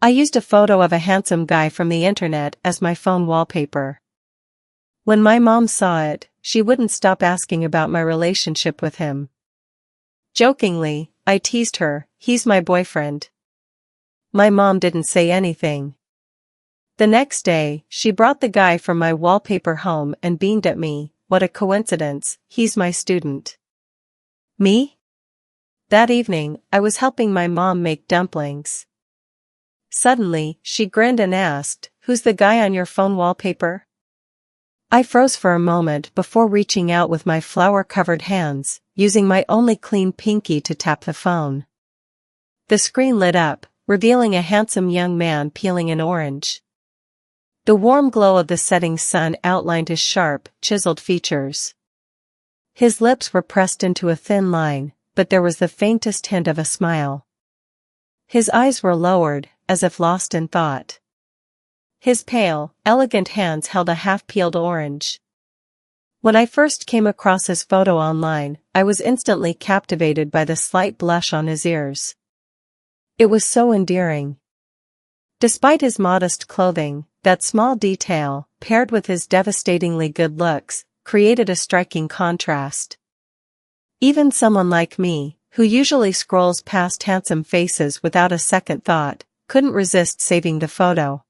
I used a photo of a handsome guy from the internet as my phone wallpaper. When my mom saw it, she wouldn't stop asking about my relationship with him. Jokingly, I teased her, "He's my boyfriend." My mom didn't say anything. The next day, she brought the guy from my wallpaper home and beamed at me. "What a coincidence, he's my student." Me? That evening, I was helping my mom make dumplings. Suddenly, she grinned and asked, "Who's the guy on your phone wallpaper?" I froze for a moment before reaching out with my flour-covered hands, using my only clean pinky to tap the phone. The screen lit up, revealing a handsome young man peeling an orange. The warm glow of the setting sun outlined his sharp, chiseled features. His lips were pressed into a thin line, but there was the faintest hint of a smile. His eyes were lowered, as if lost in thought. His pale, elegant hands held a half-peeled orange. When I first came across his photo online, I was instantly captivated by the slight blush on his ears. It was so endearing. Despite his modest clothing, that small detail, paired with his devastatingly good looks, created a striking contrast. Even someone like me, who usually scrolls past handsome faces without a second thought, couldn't resist saving the photo.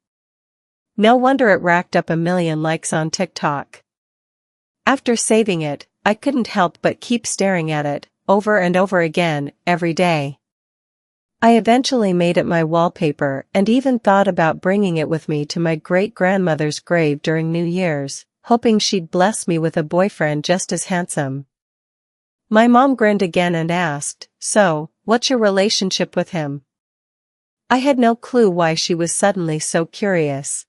No wonder it racked up 1 million likes on TikTok. After saving it, I couldn't help but keep staring at it, over and over again, every day. I eventually made it my wallpaper and even thought about bringing it with me to my great-grandmother's grave during New Year's, hoping she'd bless me with a boyfriend just as handsome. My mom grinned again and asked, "So, what's your relationship with him?" I had no clue why she was suddenly so curious.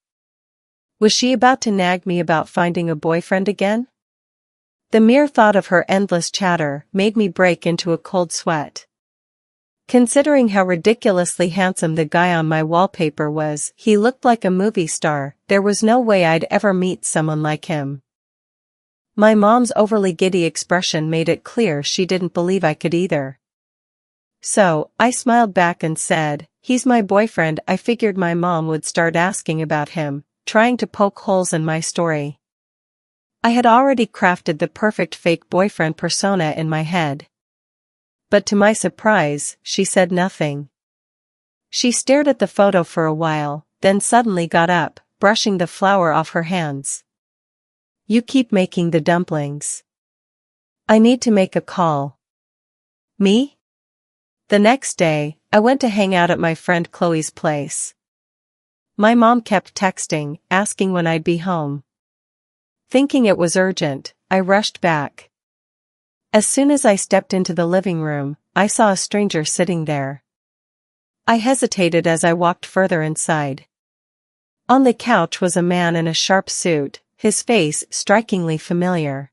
Was she about to nag me about finding a boyfriend again? The mere thought of her endless chatter made me break into a cold sweat. Considering how ridiculously handsome the guy on my wallpaper was, he looked like a movie star. There was no way I'd ever meet someone like him. My mom's overly giddy expression made it clear she didn't believe I could either. So, I smiled back and said, "He's my boyfriend." I figured my mom would start asking about him, trying to poke holes in my story. I had already crafted the perfect fake boyfriend persona in my head. But to my surprise, she said nothing. She stared at the photo for a while, then suddenly got up, brushing the flour off her hands. "You keep making the dumplings. I need to make a call." Me? The next day, I went to hang out at my friend Chloe's place. My mom kept texting, asking when I'd be home. Thinking it was urgent, I rushed back. As soon as I stepped into the living room, I saw a stranger sitting there. I hesitated as I walked further inside. On the couch was a man in a sharp suit, his face strikingly familiar.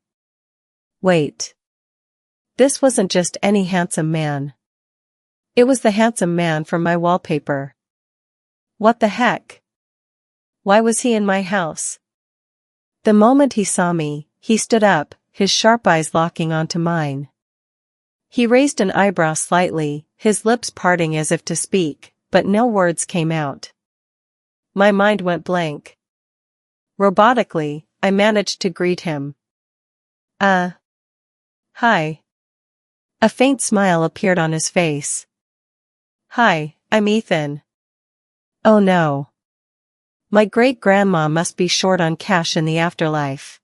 Wait. This wasn't just any handsome man. It was the handsome man from my wallpaper. What the heck? Why was he in my house? The moment he saw me, he stood up, his sharp eyes locking onto mine. He raised an eyebrow slightly, his lips parting as if to speak, but no words came out. My mind went blank. Robotically, I managed to greet him. Hi. A faint smile appeared on his face. "Hi, I'm Ethan." Oh no. My great-grandma must be short on cash in the afterlife.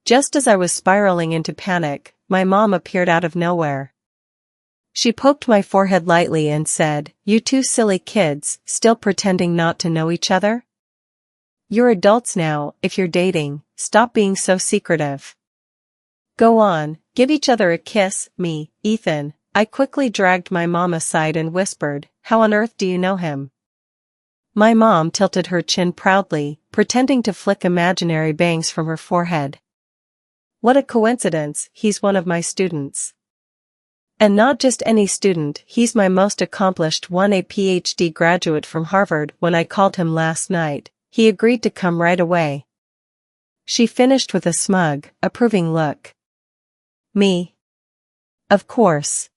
Just as I was spiraling into panic, my mom appeared out of nowhere. She poked my forehead lightly and said, "You two silly kids, still pretending not to know each other? You're adults now. If you're dating, stop being so secretive. Go on, give each other a kiss." Me, Ethan. I quickly dragged my mom aside and whispered, "How on earth do you know him?" My mom tilted her chin proudly, pretending to flick imaginary bangs from her forehead. "What a coincidence, he's one of my students. And not just any student, he's my most accomplished one, a PhD graduate from Harvard. When I called him last night, he agreed to come right away." She finished with a smug, approving look. Me? Of course.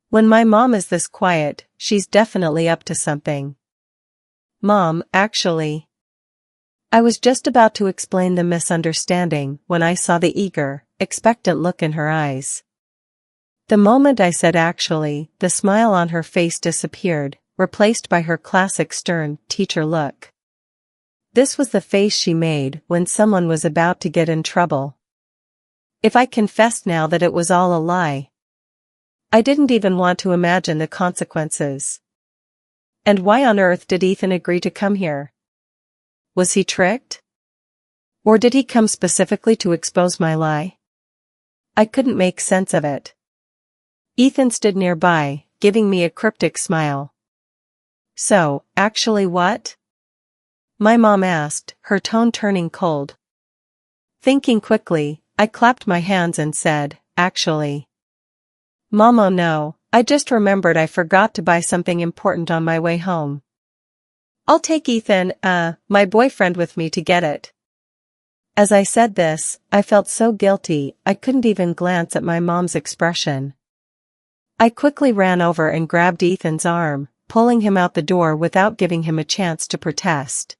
When my mom is this quiet, she's definitely up to something. Mom, actually. I was just about to explain the misunderstanding when I saw the eager, expectant look in her eyes. The moment I said actually, the smile on her face disappeared, replaced by her classic stern, teacher look. This was the face she made when someone was about to get in trouble. If I confessed now that it was all a lie, I didn't even want to imagine the consequences. And why on earth did Ethan agree to come here? Was he tricked? Or did he come specifically to expose my lie? I couldn't make sense of it. Ethan stood nearby, giving me a cryptic smile. So, actually what? My mom asked, her tone turning cold. Thinking quickly, I clapped my hands and said, actually. Mom, oh no, I just remembered I forgot to buy something important on my way home. I'll take Ethan, my boyfriend with me to get it. As I said this, I felt so guilty I couldn't even glance at my mom's expression. I quickly ran over and grabbed Ethan's arm, pulling him out the door without giving him a chance to protest.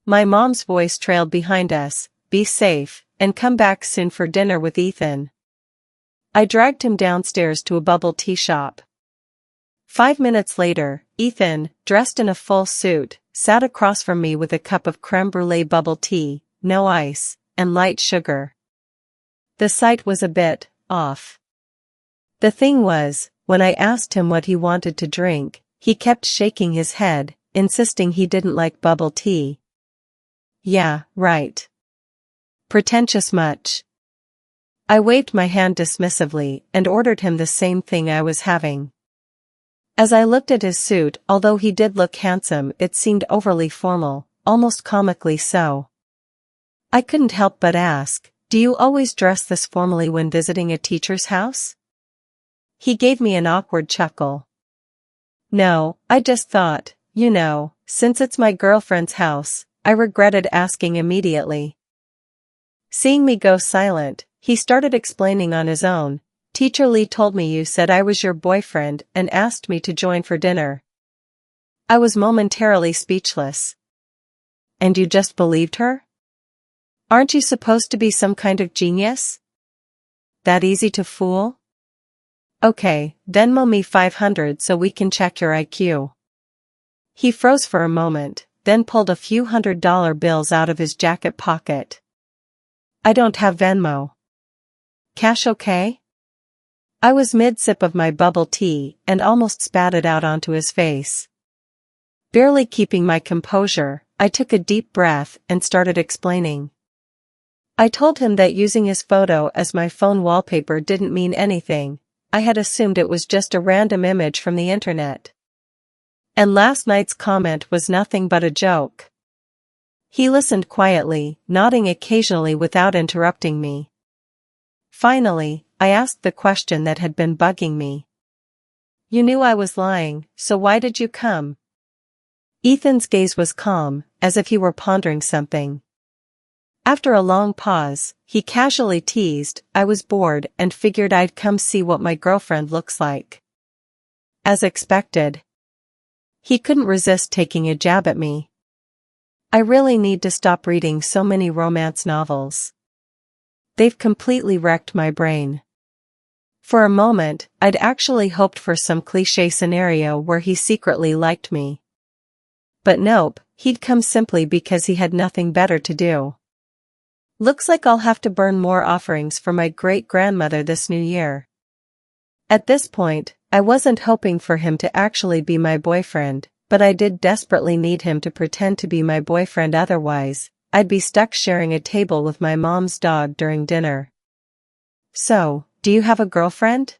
My mom's voice trailed behind us, be safe, and come back soon for dinner with Ethan. I dragged him downstairs to a bubble tea shop. 5 minutes later, Ethan, dressed in a full suit, sat across from me with a cup of creme brulee bubble tea, no ice, and light sugar. The sight was a bit off. The thing was, when I asked him what he wanted to drink, he kept shaking his head, insisting he didn't like bubble tea. Yeah, right. Pretentious much. I waved my hand dismissively and ordered him the same thing I was having. As I looked at his suit, although he did look handsome, it seemed overly formal, almost comically so. I couldn't help but ask, do you always dress this formally when visiting a teacher's house? He gave me an awkward chuckle. No, I just thought, since it's my girlfriend's house, I regretted asking immediately. Seeing me go silent, he started explaining on his own. Teacher Lee told me you said I was your boyfriend and asked me to join for dinner. I was momentarily speechless. And you just believed her? Aren't you supposed to be some kind of genius? That easy to fool? Okay, Venmo me $500 so we can check your IQ. He froze for a moment, then pulled a few $100 bills out of his jacket pocket. I don't have Venmo. Cash okay? I was mid-sip of my bubble tea and almost spat it out onto his face. Barely keeping my composure, I took a deep breath and started explaining. I told him that using his photo as my phone wallpaper didn't mean anything. I had assumed it was just a random image from the internet. And last night's comment was nothing but a joke. He listened quietly, nodding occasionally without interrupting me. Finally, I asked the question that had been bugging me. You knew I was lying, so why did you come? Ethan's gaze was calm, as if he were pondering something. After a long pause, he casually teased, I was bored and figured I'd come see what my girlfriend looks like. As expected. He couldn't resist taking a jab at me. I really need to stop reading so many romance novels. They've completely wrecked my brain. For a moment, I'd actually hoped for some cliché scenario where he secretly liked me. But nope, he'd come simply because he had nothing better to do. Looks like I'll have to burn more offerings for my great-grandmother this new year. At this point, I wasn't hoping for him to actually be my boyfriend, but I did desperately need him to pretend to be my boyfriend, otherwise, I'd be stuck sharing a table with my mom's dog during dinner. So, do you have a girlfriend?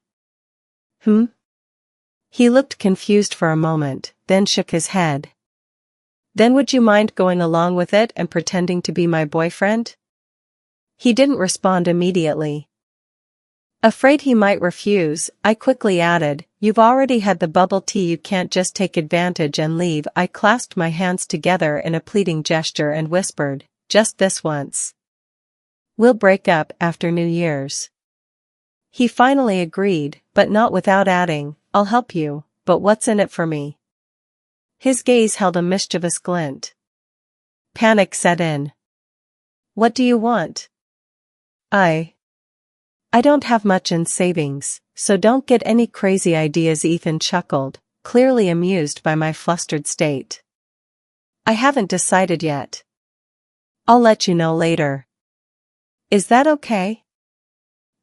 He looked confused for a moment, then shook his head. Then would you mind going along with it and pretending to be my boyfriend? He didn't respond immediately. Afraid he might refuse, I quickly added, you've already had the bubble tea, you can't just take advantage and leave. I clasped my hands together in a pleading gesture and whispered, just this once. We'll break up after New Year's. He finally agreed, but not without adding, I'll help you, but what's in it for me? His gaze held a mischievous glint. Panic set in. What do you want? I don't have much in savings, so don't get any crazy ideas, Ethan chuckled, clearly amused by my flustered state. I haven't decided yet. I'll let you know later. Is that okay?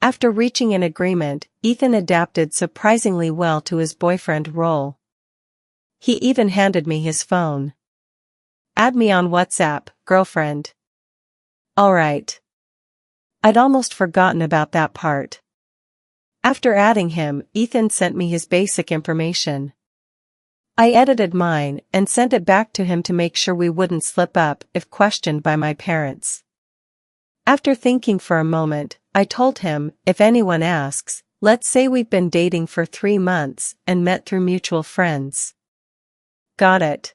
After reaching an agreement, Ethan adapted surprisingly well to his boyfriend role. He even handed me his phone. Add me on WhatsApp, girlfriend. Alright. I'd almost forgotten about that part. After adding him, Ethan sent me his basic information. I edited mine and sent it back to him to make sure we wouldn't slip up if questioned by my parents. After thinking for a moment, I told him, if anyone asks, let's say we've been dating for 3 months and met through mutual friends. Got it.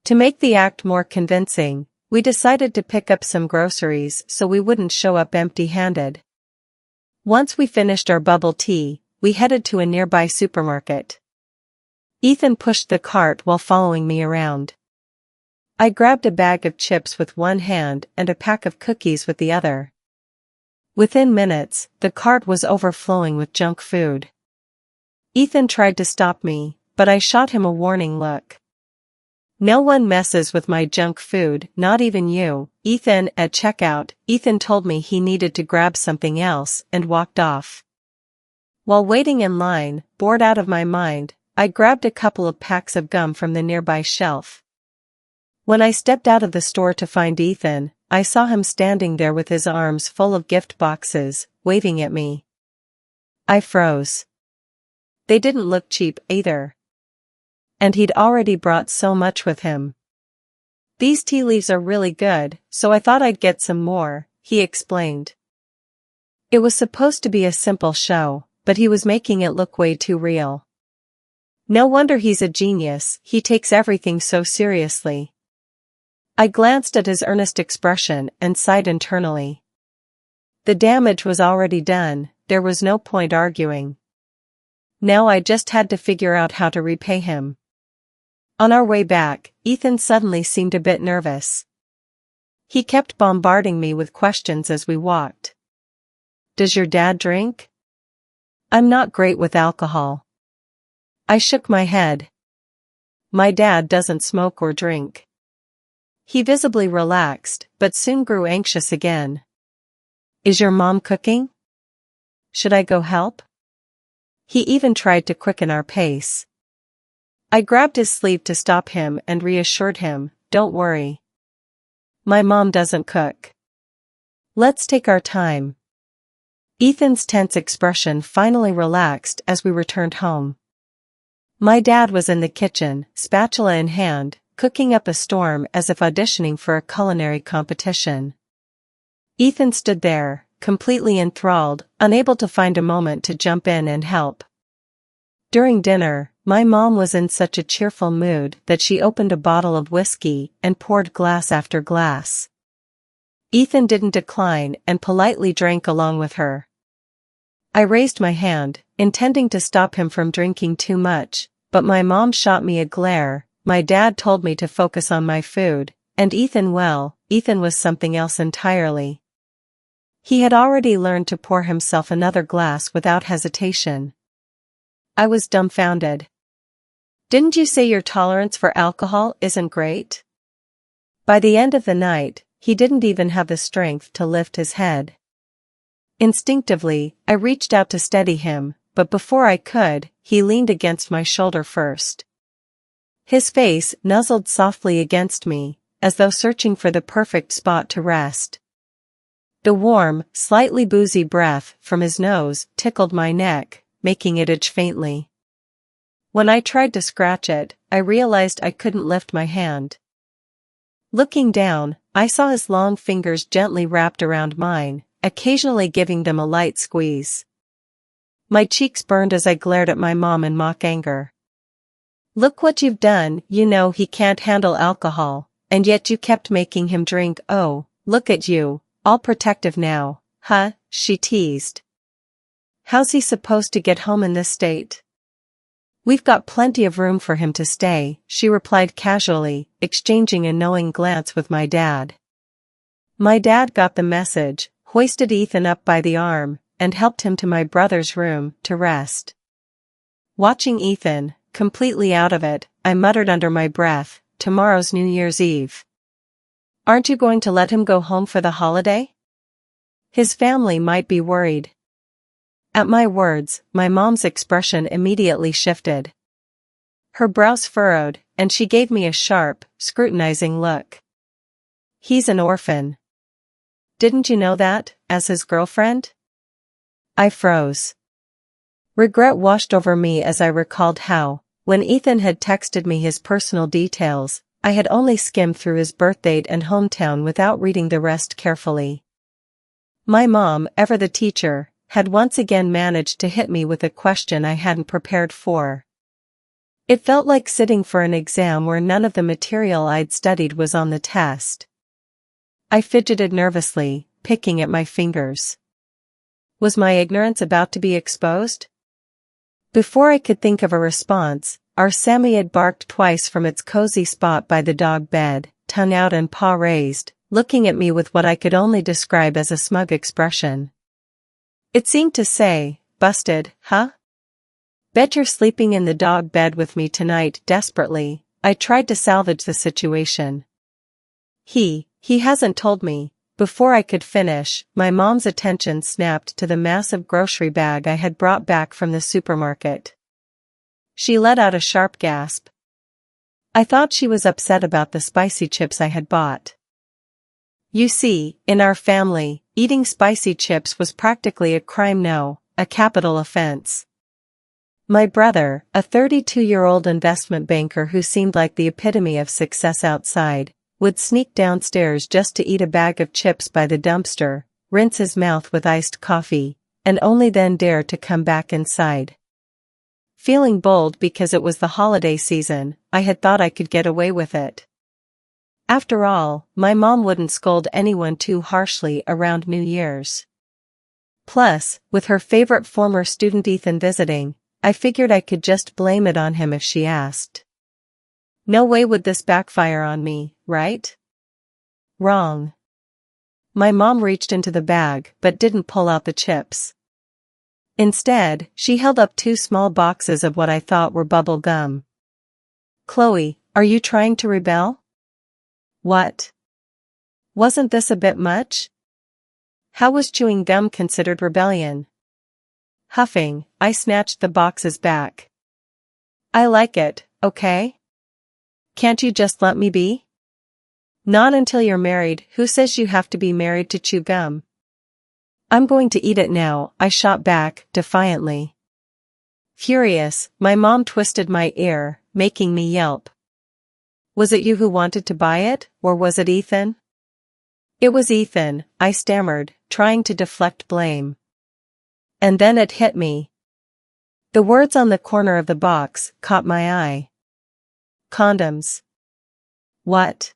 To make the act more convincing, we decided to pick up some groceries so we wouldn't show up empty-handed. Once we finished our bubble tea, we headed to a nearby supermarket. Ethan pushed the cart while following me around. I grabbed a bag of chips with one hand and a pack of cookies with the other. Within minutes, the cart was overflowing with junk food. Ethan tried to stop me, but I shot him a warning look. No one messes with my junk food, not even you, Ethan. At checkout, Ethan told me he needed to grab something else and walked off. While waiting in line, bored out of my mind, I grabbed a couple of packs of gum from the nearby shelf. When I stepped out of the store to find Ethan, I saw him standing there with his arms full of gift boxes, waving at me. I froze. They didn't look cheap either. And he'd already brought so much with him. These tea leaves are really good, so I thought I'd get some more, he explained. It was supposed to be a simple show, but he was making it look way too real. No wonder he's a genius, he takes everything so seriously. I glanced at his earnest expression and sighed internally. The damage was already done, there was no point arguing. Now I just had to figure out how to repay him. On our way back, Ethan suddenly seemed a bit nervous. He kept bombarding me with questions as we walked. Does your dad drink? I'm not great with alcohol. I shook my head. My dad doesn't smoke or drink. He visibly relaxed, but soon grew anxious again. Is your mom cooking? Should I go help? He even tried to quicken our pace. I grabbed his sleeve to stop him and reassured him, don't worry. My mom doesn't cook. Let's take our time. Ethan's tense expression finally relaxed as we returned home. My dad was in the kitchen, spatula in hand, cooking up a storm as if auditioning for a culinary competition. Ethan stood there, completely enthralled, unable to find a moment to jump in and help. During dinner, my mom was in such a cheerful mood that she opened a bottle of whiskey and poured glass after glass. Ethan didn't decline and politely drank along with her. I raised my hand, intending to stop him from drinking too much, but my mom shot me a glare. My dad told me to focus on my food, and Ethan was something else entirely. He had already learned to pour himself another glass without hesitation. I was dumbfounded. Didn't you say your tolerance for alcohol isn't great? By the end of the night, he didn't even have the strength to lift his head. Instinctively, I reached out to steady him, but before I could, he leaned against my shoulder first. His face nuzzled softly against me, as though searching for the perfect spot to rest. The warm, slightly boozy breath from his nose tickled my neck, making it itch faintly. When I tried to scratch it, I realized I couldn't lift my hand. Looking down, I saw his long fingers gently wrapped around mine, occasionally giving them a light squeeze. My cheeks burned as I glared at my mom in mock anger. Look what you've done, you know he can't handle alcohol, and yet you kept making him drink. Oh, look at you, all protective now, huh, she teased. How's he supposed to get home in this state? "We've got plenty of room for him to stay," she replied casually, exchanging a knowing glance with my dad. My dad got the message, hoisted Ethan up by the arm, and helped him to my brother's room to rest. Watching Ethan, completely out of it, I muttered under my breath, "Tomorrow's New Year's Eve. Aren't you going to let him go home for the holiday? His family might be worried." At my words, my mom's expression immediately shifted. Her brows furrowed, and she gave me a sharp, scrutinizing look. "He's an orphan. Didn't you know that, as his girlfriend?" I froze. Regret washed over me as I recalled how, when Ethan had texted me his personal details, I had only skimmed through his birthdate and hometown without reading the rest carefully. My mom, ever the teacher, had once again managed to hit me with a question I hadn't prepared for. It felt like sitting for an exam where none of the material I'd studied was on the test. I fidgeted nervously, picking at my fingers. Was my ignorance about to be exposed? Before I could think of a response, our Sammy had barked twice from its cozy spot by the dog bed, tongue out and paw raised, looking at me with what I could only describe as a smug expression. It seemed to say, "Busted, huh? Bet you're sleeping in the dog bed with me tonight." Desperately, I tried to salvage the situation. He hasn't told me." Before I could finish, my mom's attention snapped to the massive grocery bag I had brought back from the supermarket. She let out a sharp gasp. I thought she was upset about the spicy chips I had bought. You see, in our family, eating spicy chips was practically a crime, a capital offense. My brother, a 32-year-old investment banker who seemed like the epitome of success outside, would sneak downstairs just to eat a bag of chips by the dumpster, rinse his mouth with iced coffee, and only then dare to come back inside. Feeling bold because it was the holiday season, I had thought I could get away with it. After all, my mom wouldn't scold anyone too harshly around New Year's. Plus, with her favorite former student Ethan visiting, I figured I could just blame it on him if she asked. No way would this backfire on me, right? Wrong. My mom reached into the bag but didn't pull out the chips. Instead, she held up 2 small boxes of what I thought were bubble gum. "Chloe, are you trying to rebel?" "What? Wasn't this a bit much? How was chewing gum considered rebellion?" Huffing, I snatched the boxes back. "I like it, okay? Can't you just let me be?" "Not until you're married. Who says you have to be married to chew gum?" "I'm going to eat it now," I shot back, defiantly. Furious, my mom twisted my ear, making me yelp. "Was it you who wanted to buy it, or was it Ethan?" "It was Ethan," I stammered, trying to deflect blame. And then it hit me. The words on the corner of the box caught my eye. Condoms. What?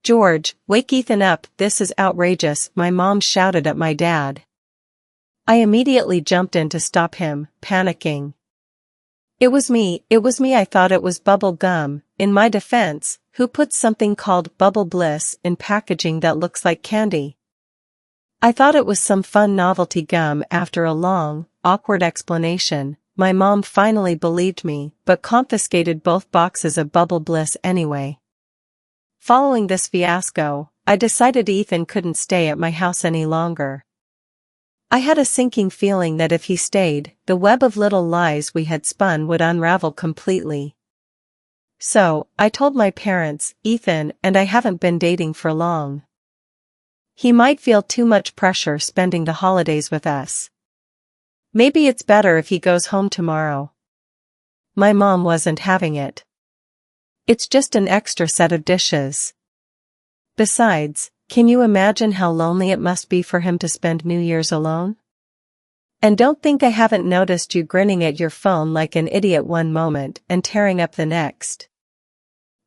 "George, wake Ethan up, this is outrageous," my mom shouted at my dad. I immediately jumped in to stop him, panicking. It was me, I thought it was bubble gum." In my defense, who puts something called Bubble Bliss in packaging that looks like candy? I thought it was some fun novelty gum. After a long, awkward explanation, my mom finally believed me, but confiscated both boxes of Bubble Bliss anyway. Following this fiasco, I decided Ethan couldn't stay at my house any longer. I had a sinking feeling that if he stayed, the web of little lies we had spun would unravel completely. So, I told my parents, "Ethan and I haven't been dating for long. He might feel too much pressure spending the holidays with us. Maybe it's better if he goes home tomorrow." My mom wasn't having it. "It's just an extra set of dishes. Besides, can you imagine how lonely it must be for him to spend New Year's alone? And don't think I haven't noticed you grinning at your phone like an idiot one moment and tearing up the next.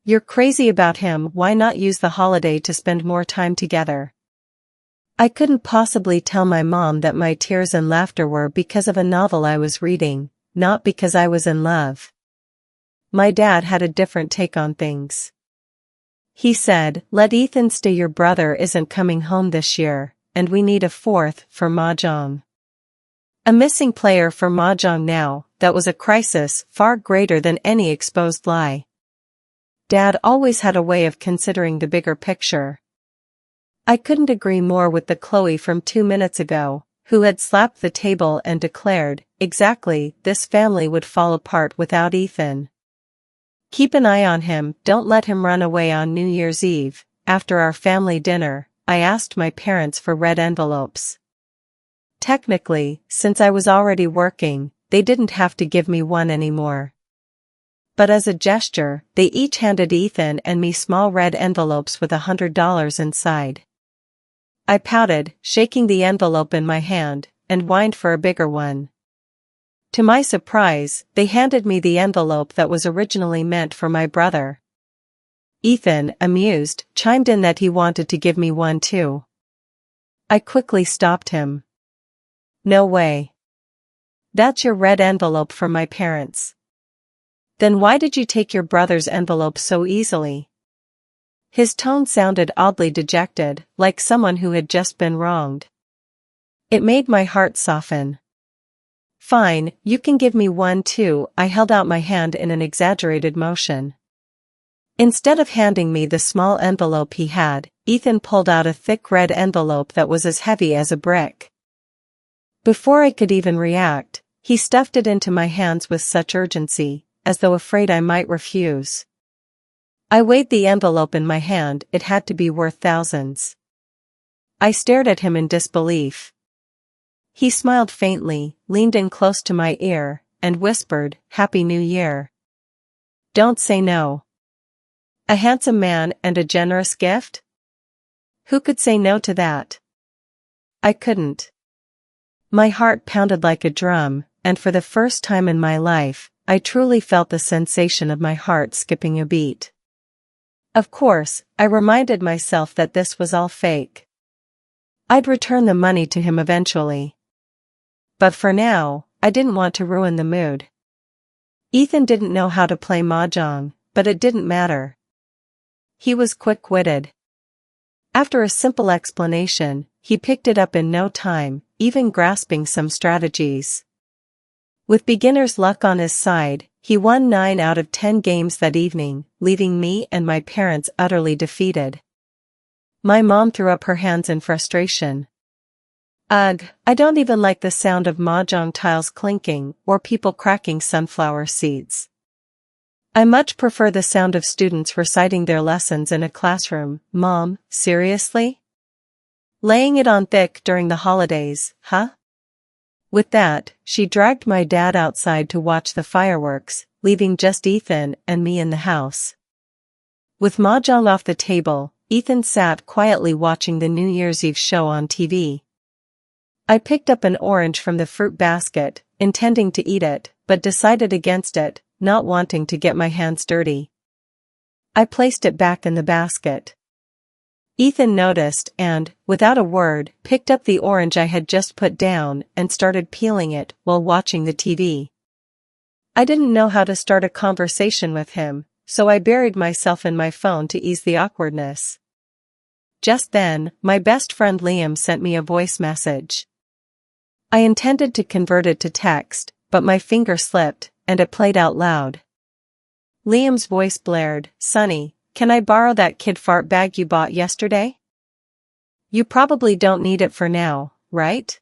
You're crazy about him. Why not use the holiday to spend more time together?" I couldn't possibly tell my mom that my tears and laughter were because of a novel I was reading, not because I was in love. My dad had a different take on things. He said, "Let Ethan stay, your brother isn't coming home this year, and we need a fourth for Mahjong." A missing player for Mahjong now, that was a crisis far greater than any exposed lie. Dad always had a way of considering the bigger picture. I couldn't agree more with the Chloe from 2 minutes ago, who had slapped the table and declared, exactly, this family would fall apart without Ethan. Keep an eye on him, don't let him run away. On New Year's Eve, after our family dinner, I asked my parents for red envelopes. Technically, since I was already working, they didn't have to give me one anymore. But as a gesture, they each handed Ethan and me small red envelopes with $100 inside. I pouted, shaking the envelope in my hand, and whined for a bigger one. To my surprise, they handed me the envelope that was originally meant for my brother. Ethan, amused, chimed in that he wanted to give me one too. I quickly stopped him. No way. That's your red envelope from my parents. Then why did you take your brother's envelope so easily? His tone sounded oddly dejected, like someone who had just been wronged. It made my heart soften. Fine, you can give me one too. I held out my hand in an exaggerated motion. Instead of handing me the small envelope he had, Ethan pulled out a thick red envelope that was as heavy as a brick. Before I could even react, he stuffed it into my hands with such urgency, as though afraid I might refuse. I weighed the envelope in my hand. It had to be worth thousands. I stared at him in disbelief. He smiled faintly, leaned in close to my ear, and whispered, "Happy New Year." Don't say no. A handsome man and a generous gift? Who could say no to that? I couldn't. My heart pounded like a drum, and for the first time in my life, I truly felt the sensation of my heart skipping a beat. Of course, I reminded myself that this was all fake. I'd return the money to him eventually. But for now, I didn't want to ruin the mood. Ethan didn't know how to play mahjong, but it didn't matter. He was quick-witted. After a simple explanation, he picked it up in no time, even grasping some strategies. With beginner's luck on his side, he won 9 out of 10 games that evening, leaving me and my parents utterly defeated. My mom threw up her hands in frustration. Ugh, I don't even like the sound of mahjong tiles clinking or people cracking sunflower seeds. I much prefer the sound of students reciting their lessons in a classroom. Mom, seriously? Laying it on thick during the holidays, huh? With that, she dragged my dad outside to watch the fireworks, leaving just Ethan and me in the house. With mahjong off the table, Ethan sat quietly watching the New Year's Eve show on TV. I picked up an orange from the fruit basket, intending to eat it, but decided against it, not wanting to get my hands dirty. I placed it back in the basket. Ethan noticed and, without a word, picked up the orange I had just put down and started peeling it while watching the TV. I didn't know how to start a conversation with him, so I buried myself in my phone to ease the awkwardness. Just then, my best friend Liam sent me a voice message. I intended to convert it to text, but my finger slipped, and it played out loud. Liam's voice blared, "Sonny, can I borrow that kid fart bag you bought yesterday? You probably don't need it for now, right?"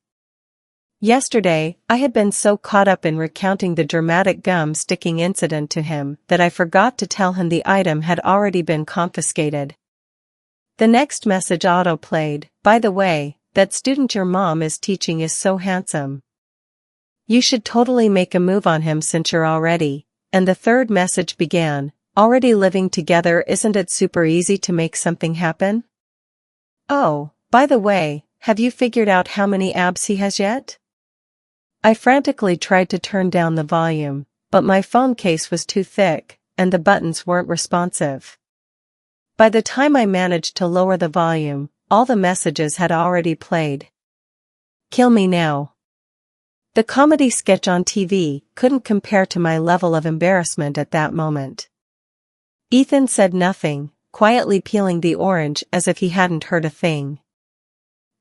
Yesterday, I had been so caught up in recounting the dramatic gum-sticking incident to him that I forgot to tell him the item had already been confiscated. The next message auto-played, "By the way, that student your mom is teaching is so handsome. You should totally make a move on him since you're already," and the third message began, "Already living together, isn't it super easy to make something happen? Oh, by the way, have you figured out how many abs he has yet?" I frantically tried to turn down the volume, but my phone case was too thick, and the buttons weren't responsive. By the time I managed to lower the volume, all the messages had already played. "Kill me now. The comedy sketch on TV couldn't compare to my level of embarrassment at that moment. Ethan said nothing, quietly peeling the orange as if he hadn't heard a thing.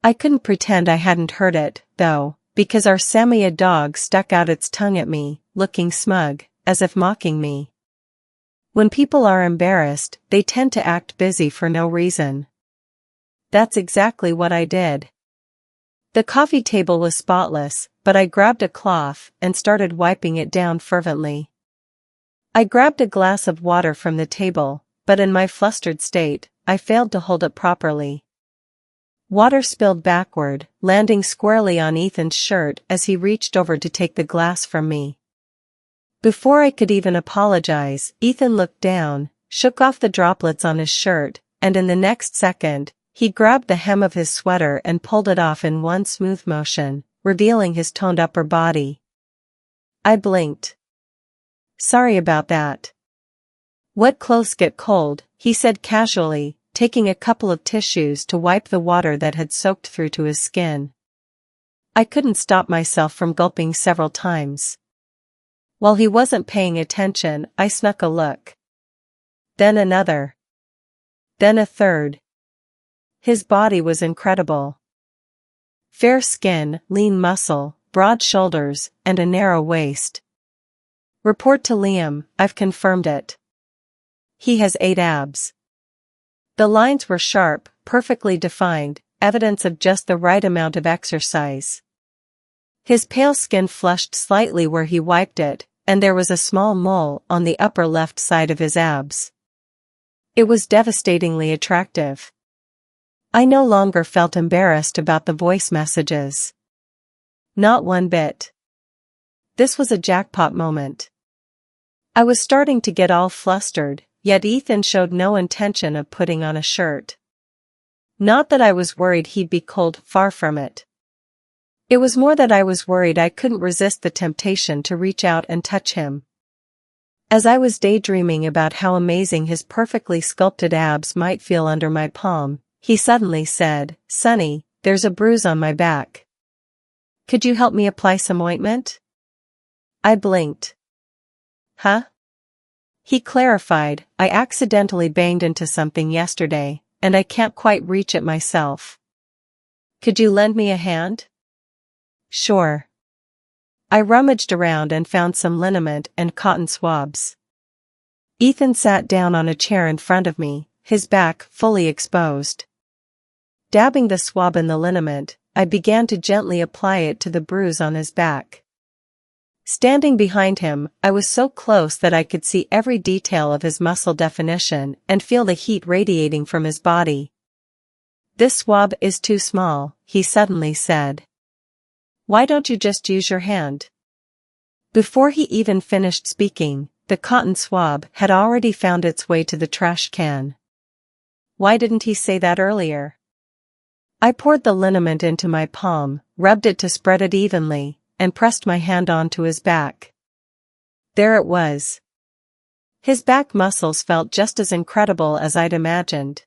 I couldn't pretend I hadn't heard it, though, because our Samoyed dog stuck out its tongue at me, looking smug, as if mocking me. When people are embarrassed, they tend to act busy for no reason. That's exactly what I did. The coffee table was spotless, but I grabbed a cloth and started wiping it down fervently. I grabbed a glass of water from the table, but in my flustered state, I failed to hold it properly. Water spilled backward, landing squarely on Ethan's shirt as he reached over to take the glass from me. Before I could even apologize, Ethan looked down, shook off the droplets on his shirt, and in the next second, he grabbed the hem of his sweater and pulled it off in one smooth motion, revealing his toned upper body. I blinked. Sorry about that. Wet clothes get cold, he said casually, taking a couple of tissues to wipe the water that had soaked through to his skin. I couldn't stop myself from gulping several times. While he wasn't paying attention, I snuck a look. Then another. Then a third. His body was incredible. Fair skin, lean muscle, broad shoulders, and a narrow waist. Report to Liam, I've confirmed it. He has 8 abs. The lines were sharp, perfectly defined, evidence of just the right amount of exercise. His pale skin flushed slightly where he wiped it, and there was a small mole on the upper left side of his abs. It was devastatingly attractive. I no longer felt embarrassed about the voice messages. Not one bit. This was a jackpot moment. I was starting to get all flustered, yet Ethan showed no intention of putting on a shirt. Not that I was worried he'd be cold, far from it. It was more that I was worried I couldn't resist the temptation to reach out and touch him. As I was daydreaming about how amazing his perfectly sculpted abs might feel under my palm, he suddenly said, "Sonny, there's a bruise on my back. Could you help me apply some ointment?" I blinked. Huh? He clarified, I accidentally banged into something yesterday, and I can't quite reach it myself. Could you lend me a hand? Sure. I rummaged around and found some liniment and cotton swabs. Ethan sat down on a chair in front of me, his back fully exposed. Dabbing the swab in the liniment, I began to gently apply it to the bruise on his back. Standing behind him, I was so close that I could see every detail of his muscle definition and feel the heat radiating from his body. This swab is too small, he suddenly said. Why don't you just use your hand? Before he even finished speaking, the cotton swab had already found its way to the trash can. Why didn't he say that earlier? I poured the liniment into my palm, rubbed it to spread it evenly, and pressed my hand onto his back. There it was. His back muscles felt just as incredible as I'd imagined.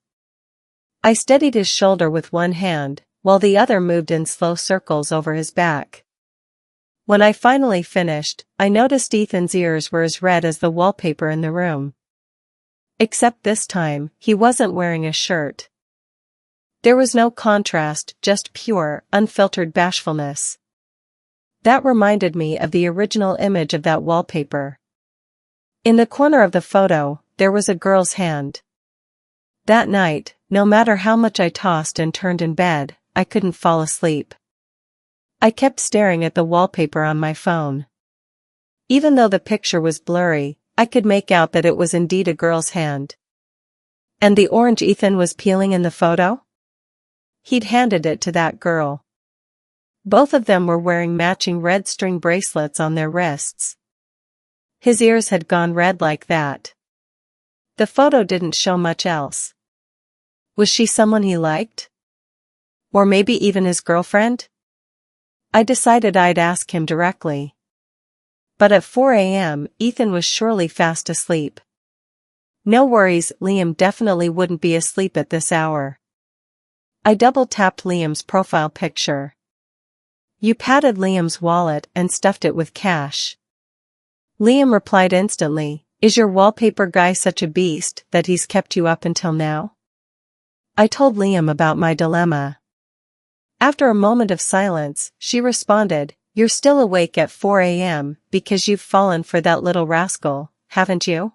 I steadied his shoulder with one hand, while the other moved in slow circles over his back. When I finally finished, I noticed Ethan's ears were as red as the wallpaper in the room. Except this time, he wasn't wearing a shirt. There was no contrast, just pure, unfiltered bashfulness. That reminded me of the original image of that wallpaper. In the corner of the photo, there was a girl's hand. That night, no matter how much I tossed and turned in bed, I couldn't fall asleep. I kept staring at the wallpaper on my phone. Even though the picture was blurry, I could make out that it was indeed a girl's hand. And the orange Ethan was peeling in the photo? He'd handed it to that girl. Both of them were wearing matching red string bracelets on their wrists. His ears had gone red like that. The photo didn't show much else. Was she someone he liked? Or maybe even his girlfriend? I decided I'd ask him directly. But at 4 a.m., Ethan was surely fast asleep. No worries, Liam definitely wouldn't be asleep at this hour. I double-tapped Liam's profile picture. You patted Liam's wallet and stuffed it with cash. Liam replied instantly, "Is your wallpaper guy such a beast that he's kept you up until now?" I told Liam about my dilemma. After a moment of silence, she responded, "You're still awake at 4 a.m. because you've fallen for that little rascal, haven't you?"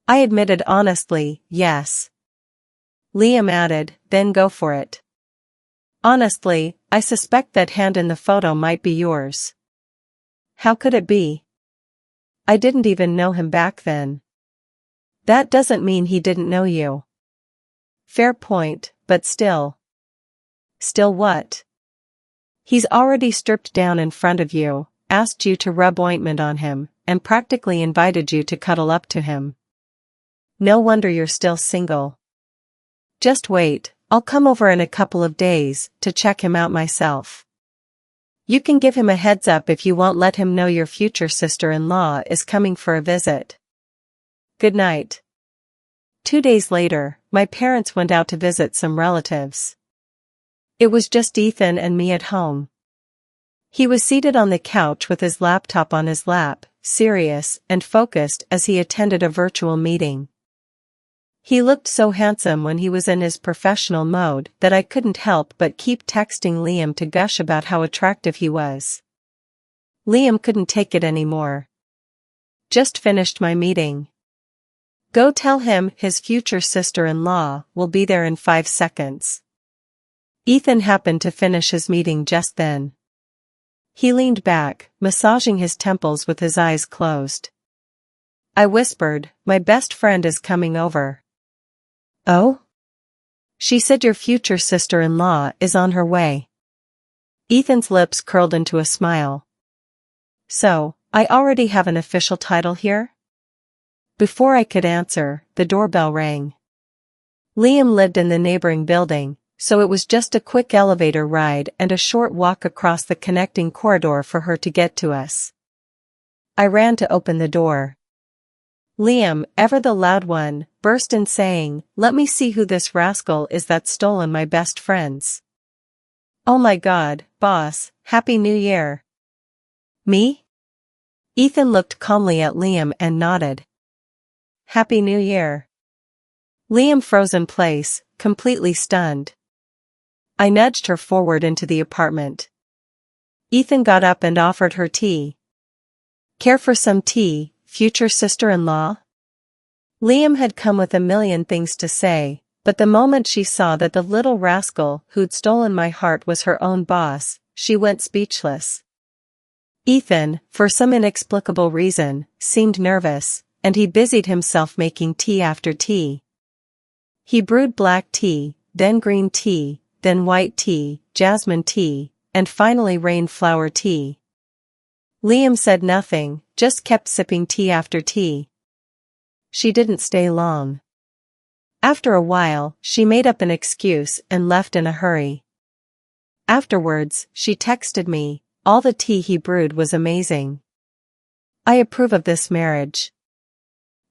I admitted honestly, yes. Liam added, "Then go for it. Honestly, I suspect that hand in the photo might be yours." How could it be? I didn't even know him back then. That doesn't mean he didn't know you. Fair point, but still. Still what? He's already stripped down in front of you, asked you to rub ointment on him, and practically invited you to cuddle up to him. No wonder you're still single. Just wait, I'll come over in a couple of days to check him out myself. You can give him a heads up if you won't let him know your future sister-in-law is coming for a visit. Good night. 2 days later, my parents went out to visit some relatives. It was just Ethan and me at home. He was seated on the couch with his laptop on his lap, serious and focused as he attended a virtual meeting. He looked so handsome when he was in his professional mode that I couldn't help but keep texting Liam to gush about how attractive he was. Liam couldn't take it anymore. Just finished my meeting. Go tell him his future sister-in-law will be there in 5 seconds. Ethan happened to finish his meeting just then. He leaned back, massaging his temples with his eyes closed. I whispered, "My best friend is coming over." "Oh?" "She said your future sister-in-law is on her way." Ethan's lips curled into a smile. "So, I already have an official title here?" Before I could answer, the doorbell rang. Liam lived in the neighboring building, so it was just a quick elevator ride and a short walk across the connecting corridor for her to get to us. I ran to open the door. Liam, ever the loud one, burst in saying, "Let me see who this rascal is that's stolen my best friends." "Oh my God, boss, Happy New Year." "Me?" Ethan looked calmly at Liam and nodded. "Happy New Year." Liam froze in place, completely stunned. I nudged her forward into the apartment. Ethan got up and offered her tea. "Care for some tea, future sister-in-law?" Liam had come with a million things to say, but the moment she saw that the little rascal who'd stolen my heart was her own boss, she went speechless. Ethan, for some inexplicable reason, seemed nervous, and he busied himself making tea after tea. He brewed black tea, then green tea, then white tea, jasmine tea, and finally rainflower tea. Liam said nothing, just kept sipping tea after tea. She didn't stay long. After a while, she made up an excuse and left in a hurry. Afterwards, she texted me, "All the tea he brewed was amazing. I approve of this marriage.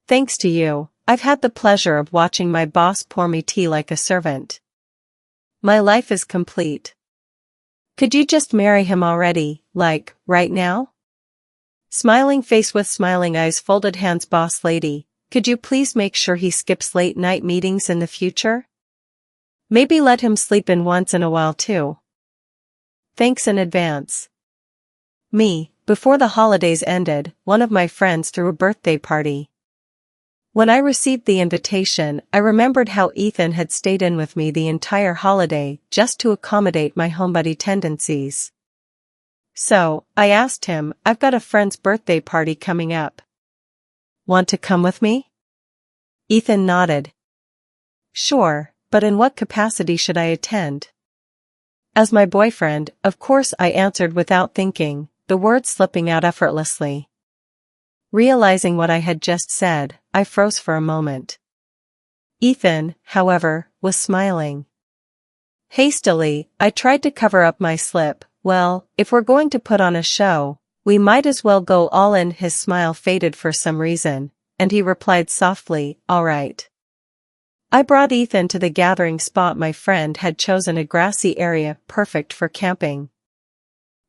Thanks to you, I've had the pleasure of watching my boss pour me tea like a servant. My life is complete. Could you just marry him already, like, right now?" Smiling face with smiling eyes, folded hands, "Boss lady, could you please make sure he skips late night meetings in the future? Maybe let him sleep in once in a while too. Thanks in advance." Me, before the holidays ended, one of my friends threw a birthday party. When I received the invitation, I remembered how Ethan had stayed in with me the entire holiday just to accommodate my homebody tendencies. So, I asked him, "I've got a friend's birthday party coming up. Want to come with me?" Ethan nodded. "Sure, but in what capacity should I attend?" "As my boyfriend, of course," I answered without thinking, the words slipping out effortlessly. Realizing what I had just said, I froze for a moment. Ethan, however, was smiling. Hastily, I tried to cover up my slip. "Well, if we're going to put on a show, we might as well go all in." His smile faded for some reason, and he replied softly, "All right." I brought Ethan to the gathering spot. My friend had chosen a grassy area perfect for camping.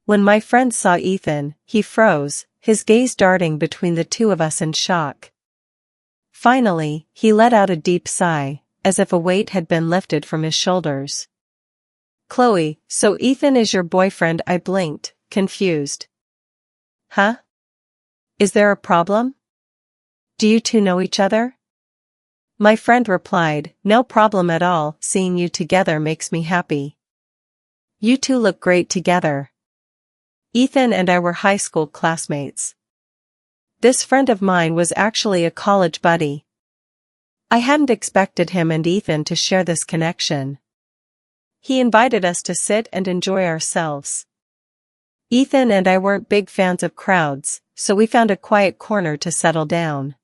When my friend saw Ethan, he froze, his gaze darting between the two of us in shock. Finally, he let out a deep sigh, as if a weight had been lifted from his shoulders. "Chloe, so Ethan is your boyfriend?" I blinked, confused. "Huh? Is there a problem? Do you two know each other?" My friend replied, "No problem at all, seeing you together makes me happy. You two look great together." Ethan and I were high school classmates. This friend of mine was actually a college buddy. I hadn't expected him and Ethan to share this connection. He invited us to sit and enjoy ourselves. Ethan and I weren't big fans of crowds, so we found a quiet corner to settle down.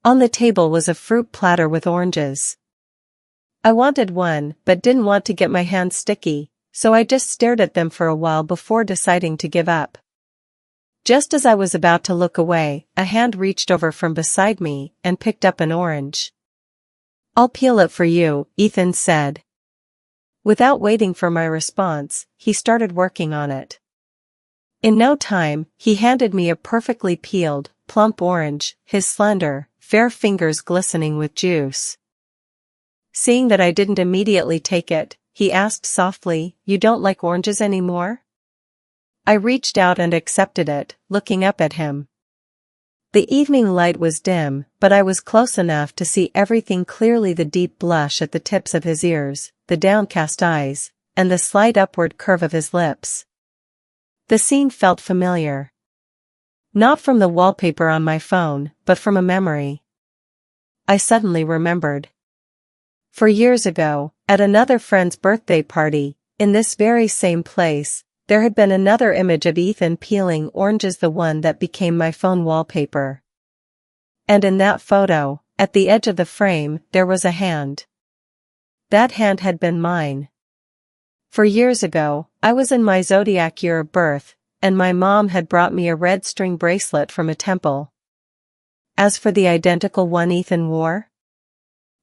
On the table was a fruit platter with oranges. I wanted one, but didn't want to get my hands sticky, so I just stared at them for a while before deciding to give up. Just as I was about to look away, a hand reached over from beside me and picked up an orange. "I'll peel it for you," Ethan said. Without waiting for my response, he started working on it. In no time, he handed me a perfectly peeled, plump orange, his slender, fair fingers glistening with juice. Seeing that I didn't immediately take it, he asked softly, "You don't like oranges anymore?" I reached out and accepted it, looking up at him. The evening light was dim, but I was close enough to see everything clearly: the deep blush at the tips of his ears, the downcast eyes, and the slight upward curve of his lips. The scene felt familiar. Not from the wallpaper on my phone, but from a memory. I suddenly remembered. For years ago, at another friend's birthday party, in this very same place, there had been another image of Ethan peeling oranges, the one that became my phone wallpaper. And in that photo, at the edge of the frame, there was a hand. That hand had been mine. For years ago, I was in my zodiac year of birth, and my mom had brought me a red string bracelet from a temple. As for the identical one Ethan wore,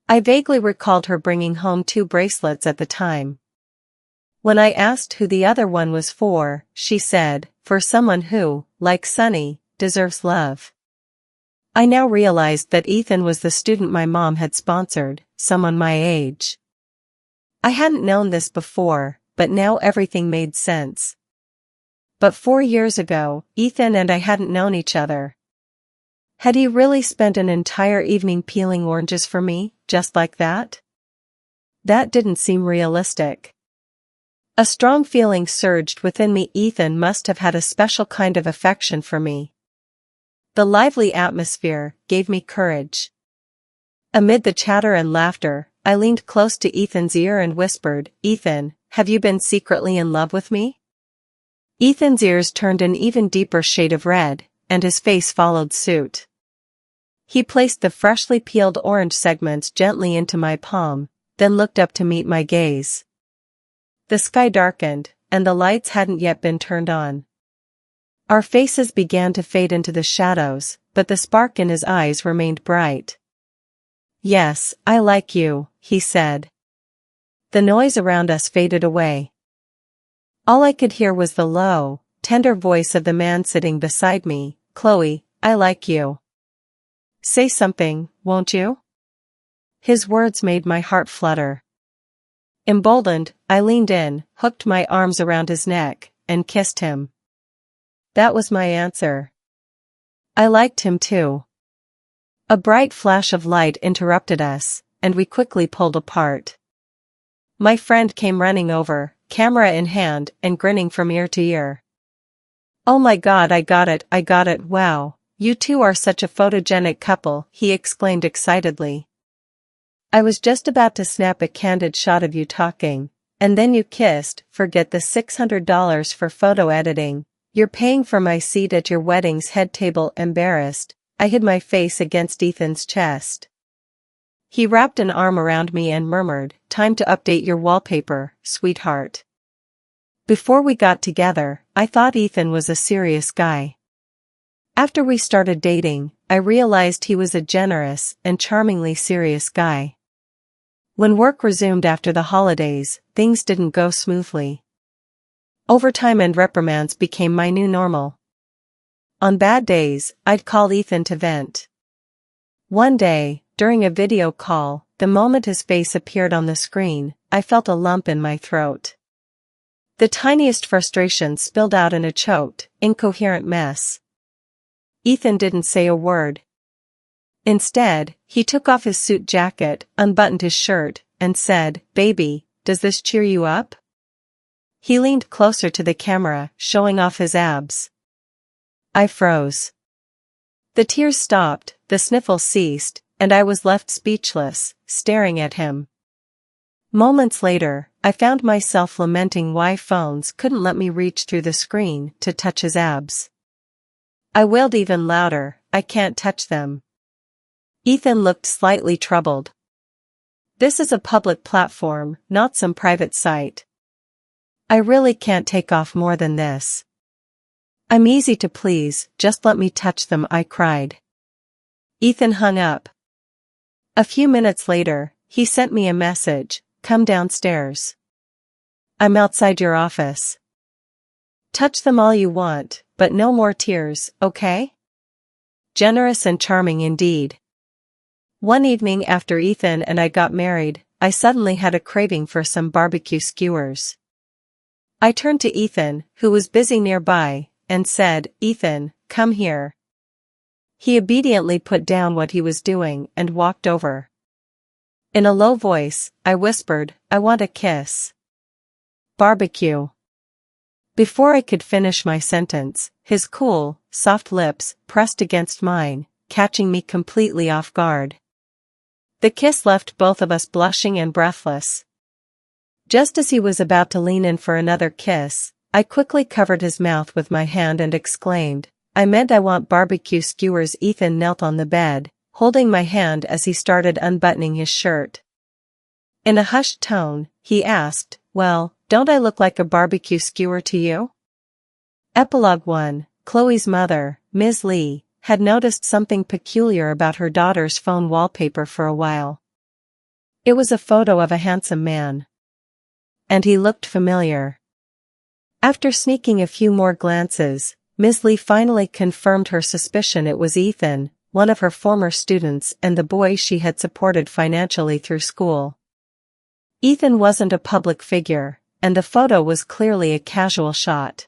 I vaguely recalled her bringing home 2 bracelets at the time. When I asked who the other one was for, she said, "For someone who, like Sunny, deserves love." I now realized that Ethan was the student my mom had sponsored, someone my age. I hadn't known this before, but now everything made sense. But 4 years ago, Ethan and I hadn't known each other. Had he really spent an entire evening peeling oranges for me, just like that? That didn't seem realistic. A strong feeling surged within me. Ethan must have had a special kind of affection for me. The lively atmosphere gave me courage. Amid the chatter and laughter, I leaned close to Ethan's ear and whispered, "Ethan, have you been secretly in love with me?" Ethan's ears turned an even deeper shade of red, and his face followed suit. He placed the freshly peeled orange segments gently into my palm, then looked up to meet my gaze. The sky darkened, and the lights hadn't yet been turned on. Our faces began to fade into the shadows, but the spark in his eyes remained bright. "Yes, I like you," he said. The noise around us faded away. All I could hear was the low, tender voice of the man sitting beside me, "Chloe, I like you. Say something, won't you?" His words made my heart flutter. Emboldened, I leaned in, hooked my arms around his neck, and kissed him. That was my answer. I liked him too. A bright flash of light interrupted us, and we quickly pulled apart. My friend came running over, camera in hand and grinning from ear to ear. "Oh my God, I got it, wow, you two are such a photogenic couple," he exclaimed excitedly. "I was just about to snap a candid shot of you talking, and then you kissed. Forget the $600 for photo editing. You're paying for my seat at your wedding's head table." Embarrassed, I hid my face against Ethan's chest. He wrapped an arm around me and murmured, "Time to update your wallpaper, sweetheart." Before we got together, I thought Ethan was a serious guy. After we started dating, I realized he was a generous and charmingly serious guy. When work resumed after the holidays, things didn't go smoothly. Overtime and reprimands became my new normal. On bad days, I'd call Ethan to vent. One day, during a video call, the moment his face appeared on the screen, I felt a lump in my throat. The tiniest frustration spilled out in a choked, incoherent mess. Ethan didn't say a word. Instead, he took off his suit jacket, unbuttoned his shirt, and said, "Baby, does this cheer you up?" He leaned closer to the camera, showing off his abs. I froze. The tears stopped, the sniffles ceased, and I was left speechless, staring at him. Moments later, I found myself lamenting why phones couldn't let me reach through the screen to touch his abs. I wailed even louder, "I can't touch them." Ethan looked slightly troubled. "This is a public platform, not some private site. I really can't take off more than this. I'm easy to please, just let me touch them," I cried. Ethan hung up. A few minutes later, he sent me a message, "Come downstairs. I'm outside your office. Touch them all you want, but no more tears, okay?" Generous and charming indeed. One evening after Ethan and I got married, I suddenly had a craving for some barbecue skewers. I turned to Ethan, who was busy nearby, and said, "Ethan, come here." He obediently put down what he was doing and walked over. In a low voice, I whispered, "I want a kiss." Barbecue. Before I could finish my sentence, his cool, soft lips pressed against mine, catching me completely off guard. The kiss left both of us blushing and breathless. Just as he was about to lean in for another kiss, I quickly covered his mouth with my hand and exclaimed, "I meant I want barbecue skewers." Ethan knelt on the bed, holding my hand as he started unbuttoning his shirt. In a hushed tone, he asked, "Well, don't I look like a barbecue skewer to you?" Epilogue 1. Chloe's mother, Ms. Lee, had noticed something peculiar about her daughter's phone wallpaper for a while. It was a photo of a handsome man. And he looked familiar. After sneaking a few more glances, Ms. Lee finally confirmed her suspicion it was Ethan, one of her former students and the boy she had supported financially through school. Ethan wasn't a public figure, and the photo was clearly a casual shot.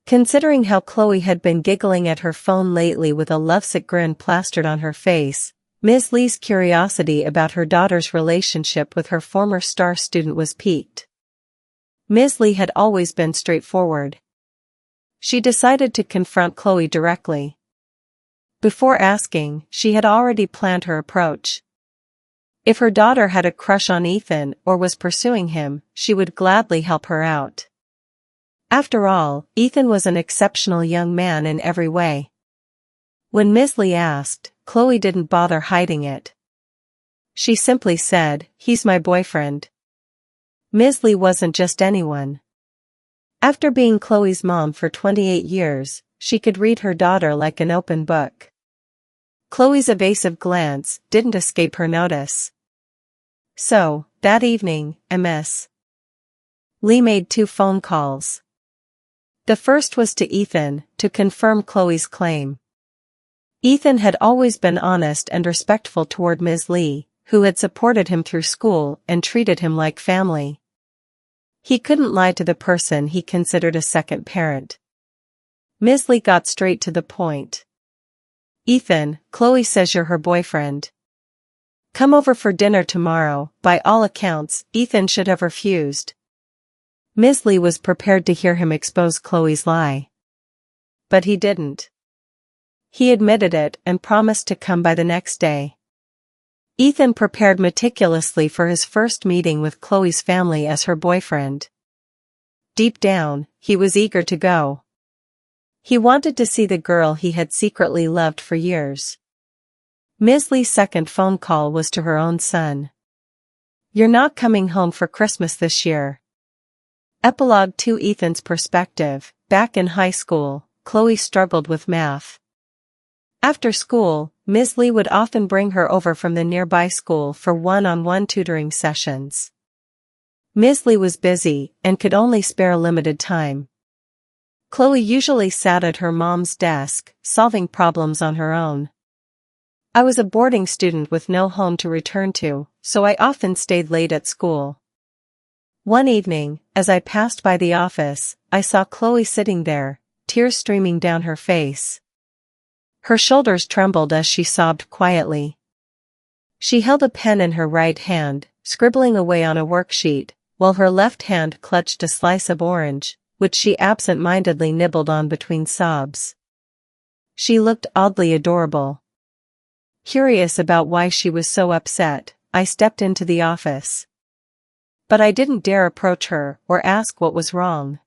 Considering how Chloe had been giggling at her phone lately with a lovesick grin plastered on her face, Ms. Lee's curiosity about her daughter's relationship with her former star student was piqued. Ms. Lee had always been straightforward. She decided to confront Chloe directly. Before asking, she had already planned her approach. If her daughter had a crush on Ethan or was pursuing him, she would gladly help her out. After all, Ethan was an exceptional young man in every way. When Ms. Lee asked, Chloe didn't bother hiding it. She simply said, "He's my boyfriend." Ms. Lee wasn't just anyone. After being Chloe's mom for 28 years, she could read her daughter like an open book. Chloe's evasive glance didn't escape her notice. So, that evening, Ms. Lee made 2 phone calls. The first was to Ethan, to confirm Chloe's claim. Ethan had always been honest and respectful toward Ms. Lee, who had supported him through school and treated him like family. He couldn't lie to the person he considered a second parent. Ms. Lee got straight to the point. "Ethan, Chloe says you're her boyfriend. Come over for dinner tomorrow." By all accounts, Ethan should have refused. Ms. Lee was prepared to hear him expose Chloe's lie. But he didn't. He admitted it and promised to come by the next day. Ethan prepared meticulously for his first meeting with Chloe's family as her boyfriend. Deep down, he was eager to go. He wanted to see the girl he had secretly loved for years. Ms. Lee's second phone call was to her own son. "You're not coming home for Christmas this year." Epilogue 2. Ethan's perspective. Back in high school, Chloe struggled with math. After school, Ms. Lee would often bring her over from the nearby school for one-on-one tutoring sessions. Ms. Lee was busy and could only spare limited time. Chloe usually sat at her mom's desk, solving problems on her own. I was a boarding student with no home to return to, so I often stayed late at school. One evening, as I passed by the office, I saw Chloe sitting there, tears streaming down her face. Her shoulders trembled as she sobbed quietly. She held a pen in her right hand, scribbling away on a worksheet, while her left hand clutched a slice of orange, which she absent-mindedly nibbled on between sobs. She looked oddly adorable. Curious about why she was so upset, I stepped into the office. But I didn't dare approach her or ask what was wrong.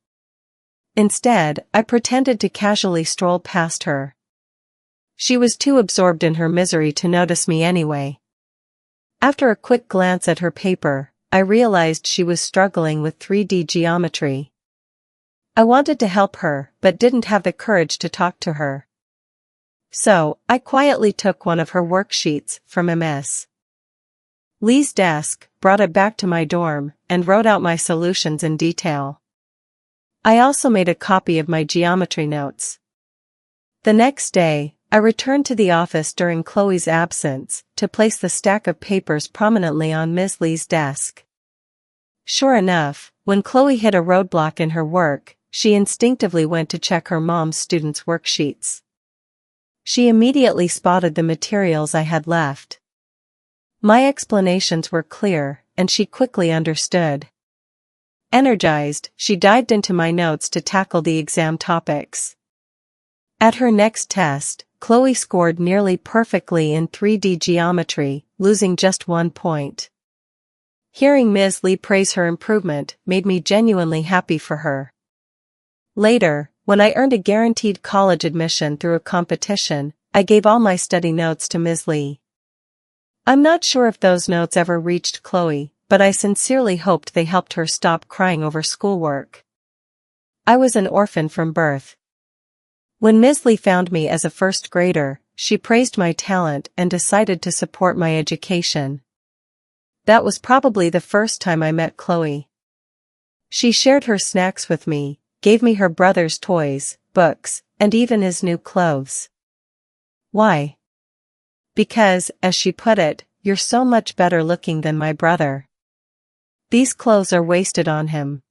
Instead, I pretended to casually stroll past her. She was too absorbed in her misery to notice me anyway. After a quick glance at her paper, I realized she was struggling with 3D geometry. I wanted to help her, but didn't have the courage to talk to her. So, I quietly took one of her worksheets from Ms. Lee's desk, brought it back to my dorm, and wrote out my solutions in detail. I also made a copy of my geometry notes. The next day, I returned to the office during Chloe's absence, to place the stack of papers prominently on Ms. Lee's desk. Sure enough, when Chloe hit a roadblock in her work, she instinctively went to check her mom's students' worksheets. She immediately spotted the materials I had left. My explanations were clear, and she quickly understood. Energized, she dived into my notes to tackle the exam topics. At her next test, Chloe scored nearly perfectly in 3D geometry, losing just 1 point. Hearing Ms. Lee praise her improvement made me genuinely happy for her. Later, when I earned a guaranteed college admission through a competition, I gave all my study notes to Ms. Lee. I'm not sure if those notes ever reached Chloe, but I sincerely hoped they helped her stop crying over schoolwork. I was an orphan from birth. When Ms. Lee found me as a first grader, she praised my talent and decided to support my education. That was probably the first time I met Chloe. She shared her snacks with me, gave me her brother's toys, books, and even his new clothes. Why? Because, as she put it, "You're so much better looking than my brother. These clothes are wasted on him."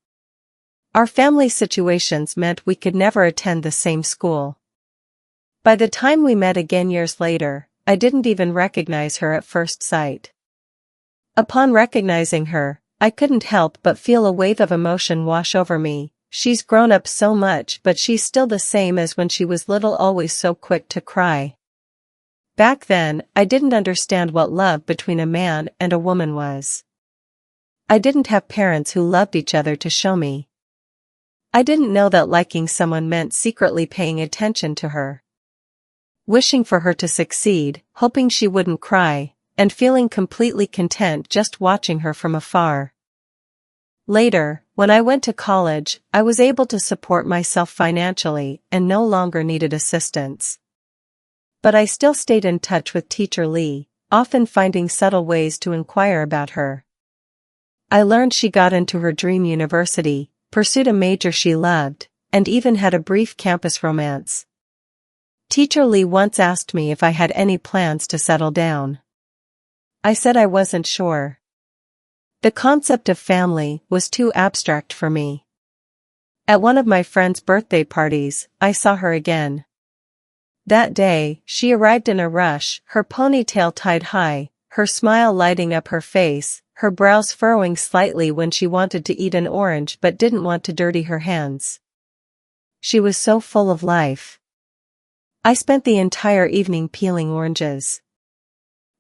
Our family situations meant we could never attend the same school. By the time we met again years later, I didn't even recognize her at first sight. Upon recognizing her, I couldn't help but feel a wave of emotion wash over me. She's grown up so much, but she's still the same as when she was little, always so quick to cry. Back then, I didn't understand what love between a man and a woman was. I didn't have parents who loved each other to show me. I didn't know that liking someone meant secretly paying attention to her, wishing for her to succeed, hoping she wouldn't cry, and feeling completely content just watching her from afar. Later, when I went to college, I was able to support myself financially and no longer needed assistance. But I still stayed in touch with Teacher Lee, often finding subtle ways to inquire about her. I learned she got into her dream university, pursued a major she loved, and even had a brief campus romance. Teacher Lee once asked me if I had any plans to settle down. I said I wasn't sure. The concept of family was too abstract for me. At one of my friend's birthday parties, I saw her again. That day, she arrived in a rush, her ponytail tied high, her smile lighting up her face, her brows furrowing slightly when she wanted to eat an orange but didn't want to dirty her hands. She was so full of life. I spent the entire evening peeling oranges.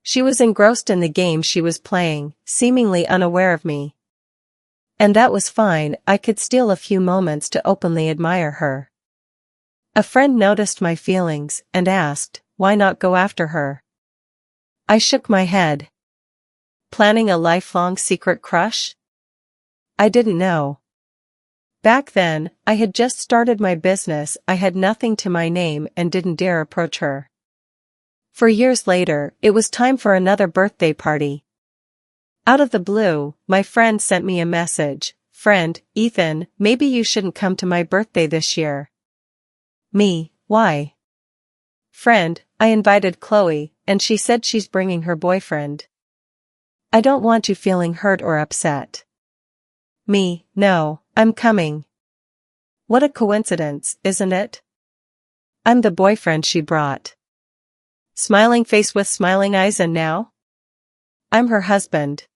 She was engrossed in the game she was playing, seemingly unaware of me. And that was fine, I could steal a few moments to openly admire her. A friend noticed my feelings and asked, why not go after her? I shook my head. Planning a lifelong secret crush? I didn't know. Back then, I had just started my business, I had nothing to my name and didn't dare approach her. For years later, it was time for another birthday party. Out of the blue, my friend sent me a message. Friend, Ethan, maybe you shouldn't come to my birthday this year. Me, why? Friend, I invited Chloe, and she said she's bringing her boyfriend. I don't want you feeling hurt or upset. Me, no, I'm coming. What a coincidence, isn't it? I'm the boyfriend she brought. Smiling face with smiling eyes, and now? I'm her husband.